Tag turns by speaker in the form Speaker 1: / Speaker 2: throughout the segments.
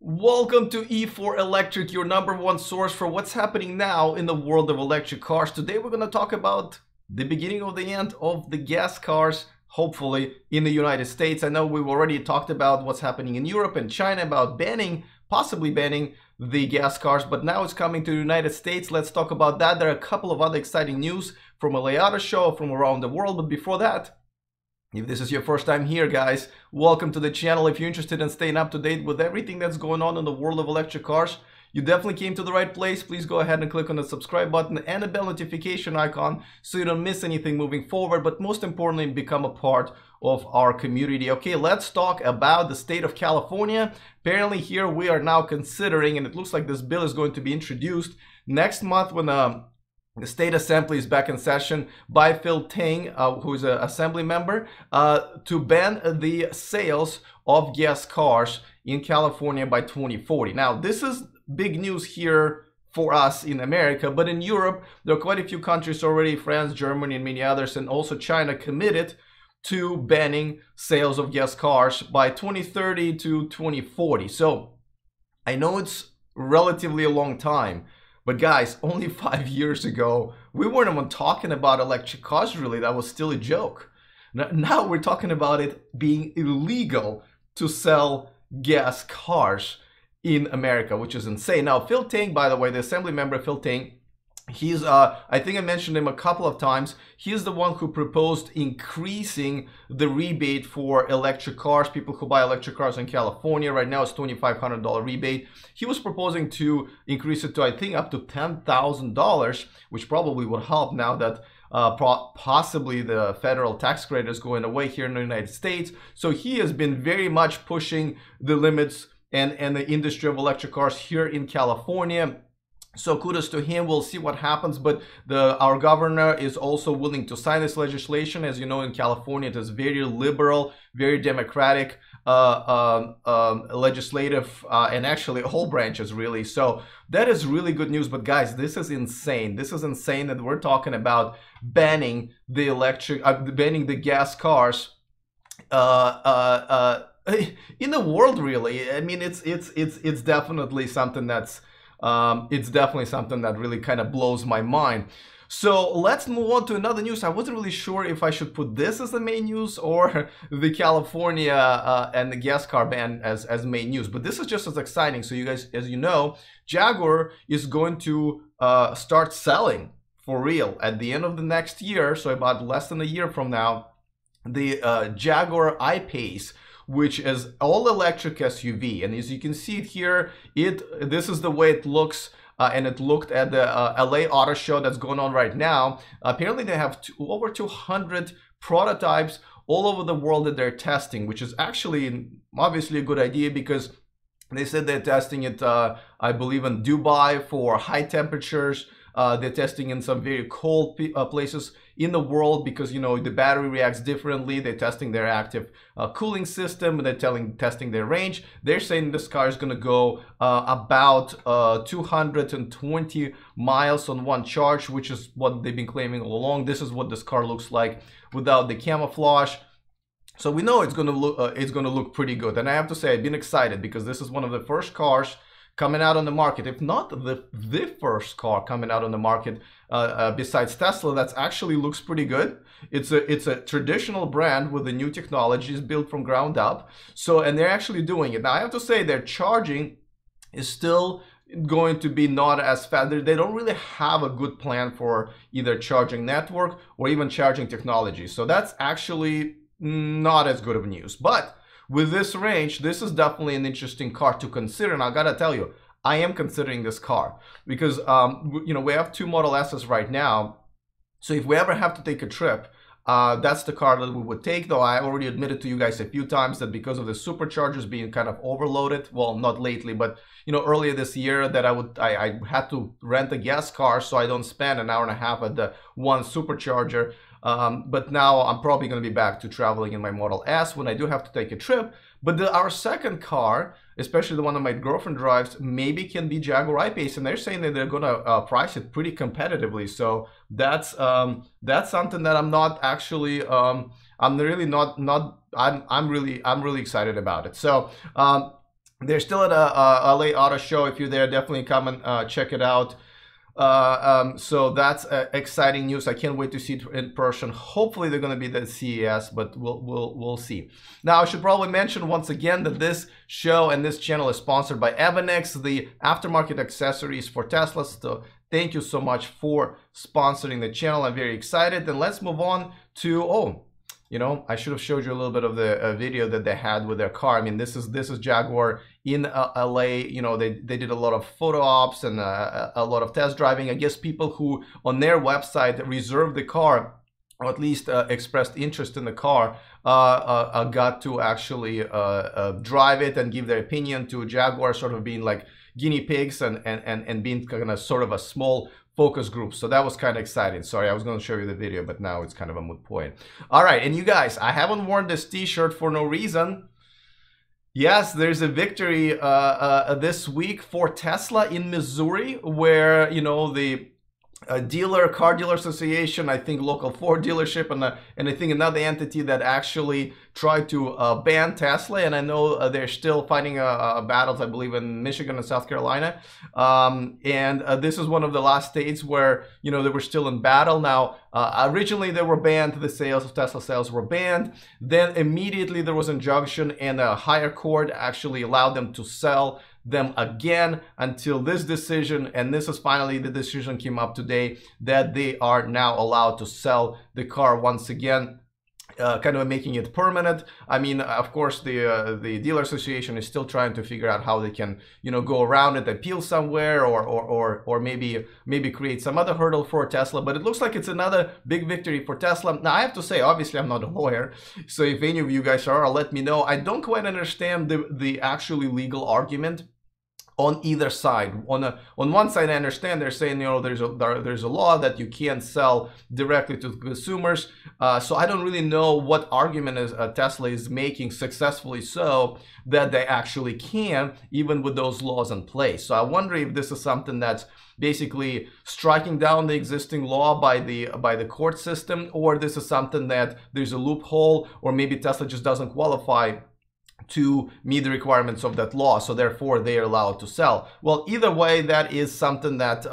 Speaker 1: Welcome to E4 Electric, your number one source for what's happening now in the world of electric cars. Today we're going to talk about the beginning of the end of the gas cars, hopefully in the United States. I know we've already talked about what's happening in Europe and China about possibly banning the gas cars, but now it's coming to the United States. Let's talk about that. There are a couple of other exciting news from a layout show from around the world, but before that, if this is your first time here, guys, welcome to the channel. If you're interested in staying up to date with everything that's going on in the world of electric cars, you definitely came to the right place. Please go ahead and click on the subscribe button and the bell notification icon so you don't miss anything moving forward, but most importantly, become a part of our community. Okay, let's talk about the state of California. Apparently here we are now considering, and it looks like this bill is going to be introduced next month when the state assembly is back in session by Phil Tang, who is an assembly member, to ban the sales of gas cars in California by 2040. Now, this is big news here for us in America, but in Europe, there are quite a few countries already, France, Germany, and many others, and also China committed to banning sales of gas cars by 2030 to 2040. So I know it's relatively a long time, but guys, only 5 years ago, we weren't even talking about electric cars really. That was still a joke. Now we're talking about it being illegal to sell gas cars in America, which is insane. Now, Phil Tang, by the way, the assembly member Phil Tang, he's, I think I mentioned him a couple of times. He's the one who proposed increasing the rebate for electric cars, people who buy electric cars in California. Right now it's $2,500 rebate. He was proposing to increase it to, I think, up to $10,000, which probably would help now that possibly the federal tax credit is going away here in the United States. So he has been very much pushing the limits and the industry of electric cars here in California. So kudos to him. We'll see what happens, but our governor is also willing to sign this legislation. As you know, in California, it is very liberal, very democratic legislative and actually all branches really. So that is really good news. But guys, this is insane. This is insane that we're talking about banning the banning the gas cars in the world really. I mean, it's definitely something that's that really kind of blows my mind. So let's move on to another news. I wasn't really sure if I should put this as the main news or the California and the gas car ban as main news, but this is just as exciting. So you guys, as you know, Jaguar is going to start selling for real at the end of the next year, so about less than a year from now, the Jaguar I-Pace, which is all-electric SUV. And as you can see it here, this is the way it looks, and it looked at the LA Auto Show that's going on right now. Apparently they have over 200 prototypes all over the world that they're testing, which is actually obviously a good idea because they said they're testing it, I believe, in Dubai for high temperatures. They're testing in some very cold places in the world because, you know, the battery reacts differently. They're testing their active cooling system, and they're testing their range. They're saying this car is going to go about 220 miles on one charge, which is what they've been claiming all along. This is what this car looks like without the camouflage. So we know it's going to look pretty good. And I have to say, I've been excited because this is one of the first cars coming out on the market, if not the first car coming out on the market besides Tesla, that's actually looks pretty good. It's a traditional brand with the new technologies built from ground up. So, and they're actually doing it. Now I have to say their charging is still going to be not as fast. They don't really have a good plan for either charging network or even charging technology. So that's actually not as good of news. But with this range, this is definitely an interesting car to consider. And I gotta tell you, I am considering this car because, you know, we have two Model S's right now. So if we ever have to take a trip, that's the car that we would take. Though I already admitted to you guys a few times that because of the superchargers being kind of overloaded, well, not lately, but you know, earlier this year that I had to rent a gas car so I don't spend an hour and a half at the one supercharger. But now I'm probably going to be back to traveling in my Model S when I do have to take a trip. But our second car, especially the one that my girlfriend drives, maybe can be Jaguar I-Pace, and they're saying that they're going to price it pretty competitively. So that's something that I'm not actually I'm really excited about it. So They're still at a LA Auto Show. If you're there, definitely come and check it out. So that's exciting news. I can't wait to see it in person. Hopefully they're going to be at CES, but we'll see. Now I should probably mention once again that this show and this channel is sponsored by Evanex, the aftermarket accessories for Tesla. So thank you so much for sponsoring the channel. I'm very excited. And let's move on to you know, I should have showed you a little bit of the video that they had with their car. I mean, this is Jaguar in LA. You know, they did a lot of photo ops and a lot of test driving. I guess people who on their website reserved the car, or at least expressed interest in the car, got to actually drive it and give their opinion to Jaguar, sort of being like guinea pigs and being kind of sort of a small focus group. So that was kind of exciting. Sorry, I was going to show you the video, but now it's kind of a moot point. All right, and you guys, I haven't worn this t-shirt for no reason. Yes, there's a victory this week for Tesla in Missouri, where, you know, the car dealer association, I think local Ford dealership, and I think another entity that actually tried to ban Tesla. And I know they're still fighting battles, I believe, in Michigan and South Carolina. This is one of the last states where, you know, they were still in battle. Now, originally they were banned, the sales of Tesla sales were banned. Then immediately there was an injunction, and a higher court actually allowed them to sell them again until this decision, and this is finally the decision came up today, that they are now allowed to sell the car once again, kind of making it permanent. I mean, of course, the dealer association is still trying to figure out how they can, you know, go around it, appeal somewhere, or maybe create some other hurdle for Tesla. But it looks like it's another big victory for Tesla. Now, I have to say, obviously, I'm not a lawyer, so if any of you guys are, let me know. I don't quite understand the actually legal argument on either side. On one side, I understand they're saying, you know, there's a law that you can't sell directly to consumers. So I don't really know what argument Tesla is making successfully so that they actually can, even with those laws in place. So I wonder if this is something that's basically striking down the existing law by the court system, or this is something that there's a loophole, or maybe Tesla just doesn't qualify to meet the requirements of that law, so therefore they are allowed to sell. Well, either way, that is something that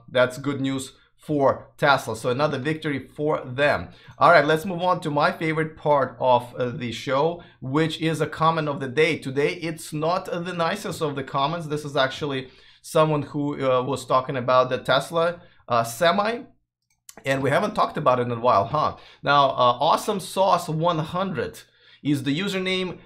Speaker 1: that's good news for Tesla. So another victory for them. All right, let's move on to my favorite part of the show, which is a comment of the day. Today, it's not the nicest of the comments. This is actually someone who was talking about the Tesla Semi, and we haven't talked about it in a while, huh? Now, Awesome Sauce 100 is the username.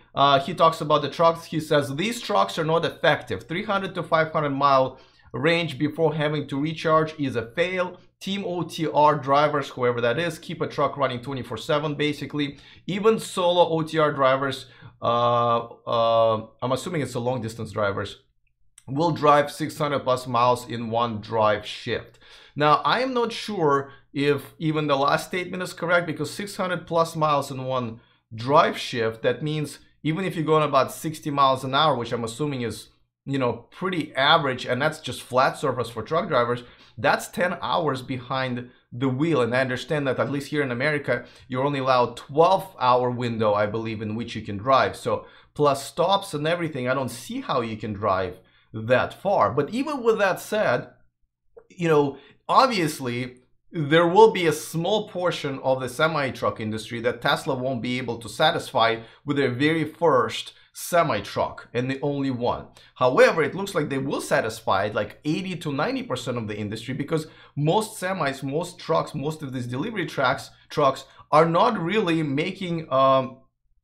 Speaker 1: He talks about the trucks. He says, these trucks are not effective. 300 to 500 mile range before having to recharge is a fail. Team OTR drivers, whoever that is, keep a truck running 24/7 basically. Even solo OTR drivers, I'm assuming it's the long distance drivers, will drive 600 plus miles in one drive shift. Now, I am not sure if even the last statement is correct, because 600 plus miles in one drive shift, that means even if you're going about 60 miles an hour, which I'm assuming is, you know, pretty average, and that's just flat surface for truck drivers, that's 10 hours behind the wheel. And I understand that at least here in America, you're only allowed 12-hour window, I believe, in which you can drive. So plus stops and everything, I don't see how you can drive that far. But even with that said, you know, obviously there will be a small portion of the semi-truck industry that Tesla won't be able to satisfy with their very first semi-truck, and the only one. However, it looks like they will satisfy like 80 to 90% of the industry, because most semis, most trucks, most of these delivery trucks are not really making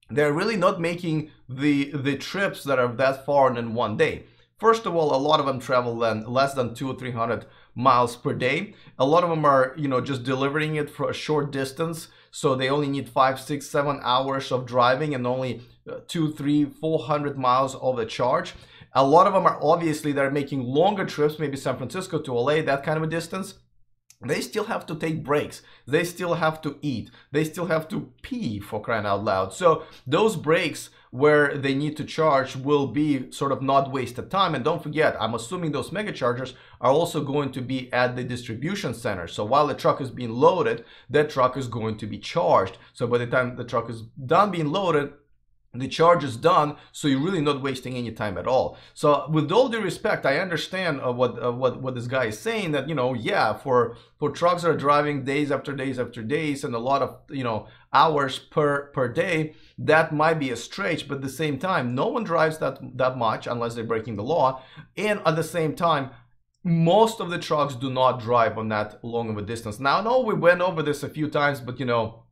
Speaker 1: they're really not making the trips that are that far in one day. First of all, a lot of them travel then less than 200 or 300 miles per day. A lot of them are, you know, just delivering it for a short distance. So they only need 5, 6, 7 hours of driving and only 200, 300, 400 miles of the charge. A lot of them are obviously they're making longer trips, maybe San Francisco to LA, that kind of a distance. They still have to take breaks. They still have to eat. They still have to pee, for crying out loud. So those breaks where they need to charge will be sort of not wasted time. And don't forget, I'm assuming those mega chargers are also going to be at the distribution center. So while the truck is being loaded, that truck is going to be charged. So by the time the truck is done being loaded, the charge is done, so you're really not wasting any time at all. So with all due respect, I understand what this guy is saying, that, you know, yeah, for trucks that are driving days after days after days and a lot of, you know, hours per day, that might be a stretch. But at the same time, no one drives that much unless they're breaking the law. And at the same time, most of the trucks do not drive on that long of a distance. Now, I know we went over this a few times, but, you know,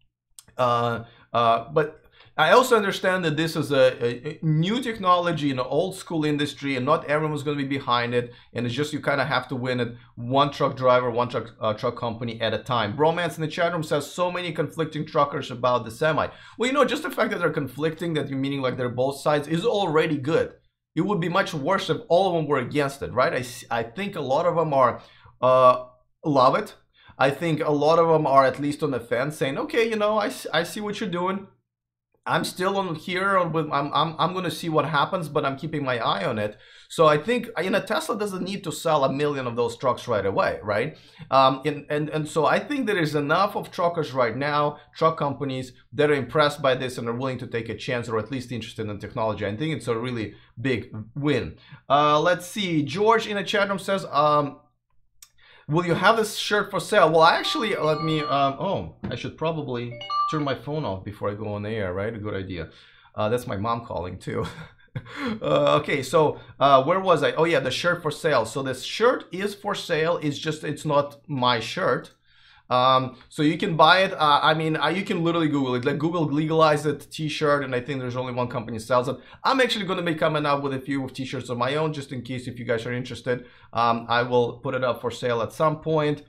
Speaker 1: but I also understand that this is a new technology in an old school industry, and not everyone's going to be behind it. And it's just, you kind of have to win it one truck driver, one truck company at a time. Bromance in the chat room says, so many conflicting truckers about the semi. Well, you know, just the fact that they're conflicting, that you're meaning like they're both sides, is already good. It would be much worse if all of them were against it, right? I think a lot of them are love it. I think a lot of them are at least on the fence, saying, okay, you know, I see what you're doing. I'm still on here. I'm going to see what happens, but I'm keeping my eye on it. So I think, you know, Tesla doesn't need to sell 1 million of those trucks right away, right? And so I think there is enough of truckers right now, truck companies, that are impressed by this and are willing to take a chance, or at least interested in technology. I think it's a really big win. Let's see. George in the chat room says, will you have this shirt for sale? Well, actually, let me, oh, I should probably turn my phone off before I go on the air, right? A good idea. That's my mom calling too. Okay, so where was I? Oh yeah, the shirt for sale. So this shirt is for sale. It's just, it's not my shirt. So you can buy it. I mean, you can literally Google it. Like, Google legalized it t-shirt, and I think there's only one company that sells it. I'm actually going to be coming out with a few t-shirts of my own, just in case if you guys are interested. I will put it up for sale at some point.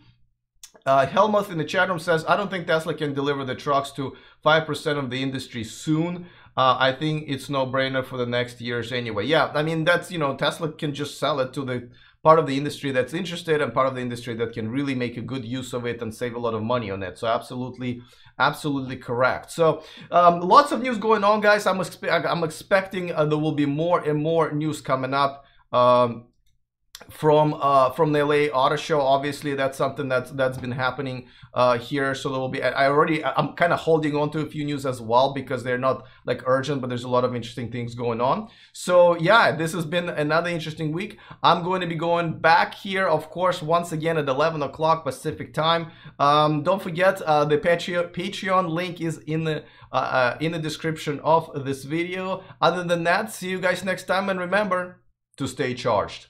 Speaker 1: Helmuth in the chat room says, I don't think Tesla can deliver the trucks to 5% of the industry soon. I think it's no-brainer for the next years anyway. Yeah, I mean, that's, you know, Tesla can just sell it to the part of the industry that's interested, and part of the industry that can really make a good use of it and save a lot of money on it. So absolutely correct. So lots of news going on, guys. I'm expecting there will be more and more news coming up. From the LA Auto Show. Obviously, that's something that's been happening here. So there will be, I'm kind of holding on to a few news as well, because they're not like urgent, but there's a lot of interesting things going on. So yeah, this has been another interesting week. I'm going to be going back here, of course, once again at 11 o'clock Pacific time. Don't forget, the Patreon link is in the description of this video. Other than that, see you guys next time, and remember to stay charged.